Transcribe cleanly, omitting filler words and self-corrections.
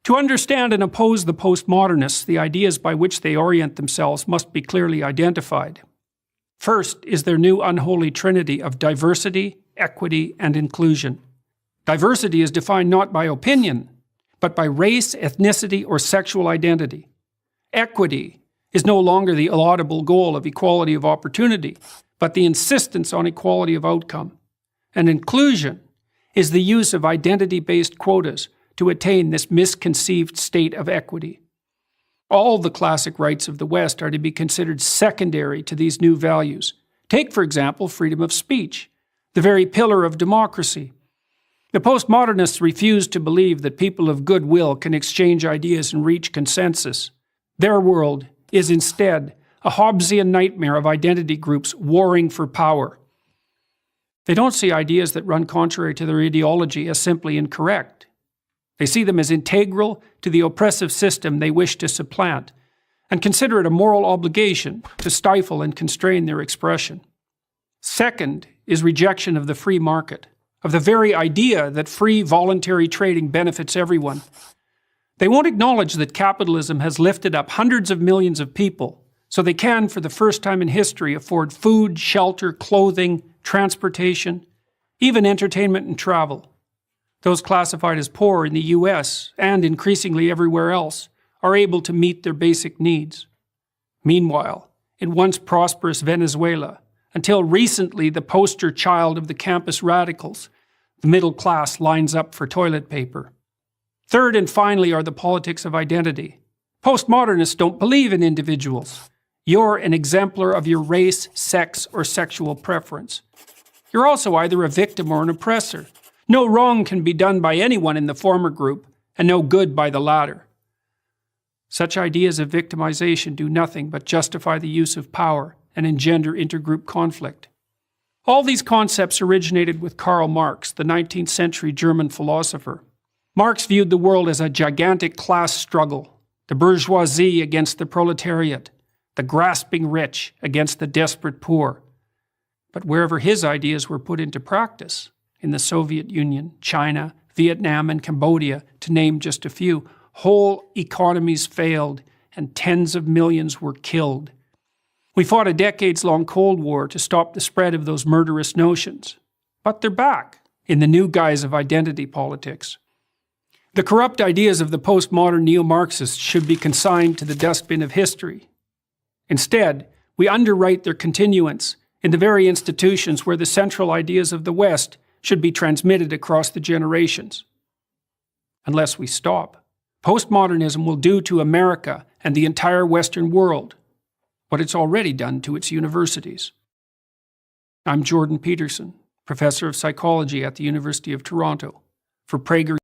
To understand and oppose the postmodernists, the ideas by which they orient themselves must be clearly identified. First is their new unholy trinity of diversity, equity, and inclusion. Diversity is defined not by opinion, but by race, ethnicity, or sexual identity. Equity is no longer the laudable goal of equality of opportunity, but the insistence on equality of outcome. And inclusion is the use of identity-based quotas to attain this misconceived state of equity. All the classic rights of the West are to be considered secondary to these new values. Take, for example, freedom of speech, the very pillar of democracy. The postmodernists refuse to believe that people of goodwill can exchange ideas and reach consensus. Their world is instead a Hobbesian nightmare of identity groups warring for power. They don't see ideas that run contrary to their ideology as simply incorrect. They see them as integral to the oppressive system they wish to supplant, and consider it a moral obligation to stifle and constrain their expression. Second is rejection of the free market, of the very idea that free voluntary trading benefits everyone. They won't acknowledge that capitalism has lifted up hundreds of millions of people, so they can, for the first time in history, afford food, shelter, clothing, transportation, even entertainment and travel. Those classified as poor in the US, and increasingly everywhere else, are able to meet their basic needs. Meanwhile, in once prosperous Venezuela, until recently the poster child of the campus radicals, the middle class lines up for toilet paper. Third and finally are the politics of identity. Postmodernists don't believe in individuals. You're an exemplar of your race, sex, or sexual preference. You're also either a victim or an oppressor. No wrong can be done by anyone in the former group, and no good by the latter. Such ideas of victimization do nothing but justify the use of power and engender intergroup conflict. All these concepts originated with Karl Marx, the 19th century German philosopher. Marx viewed the world as a gigantic class struggle, the bourgeoisie against the proletariat, the grasping rich against the desperate poor. But wherever his ideas were put into practice, in the Soviet Union, China, Vietnam, and Cambodia, to name just a few, whole economies failed and tens of millions were killed. We fought a decades-long Cold War to stop the spread of those murderous notions. But they're back in the new guise of identity politics. The corrupt ideas of the postmodern neo-Marxists should be consigned to the dustbin of history. Instead, we underwrite their continuance in the very institutions where the central ideas of the West should be transmitted across the generations. Unless we stop, postmodernism will do to America and the entire Western world what it's already done to its universities. I'm Jordan Peterson, professor of psychology at the University of Toronto, for Prager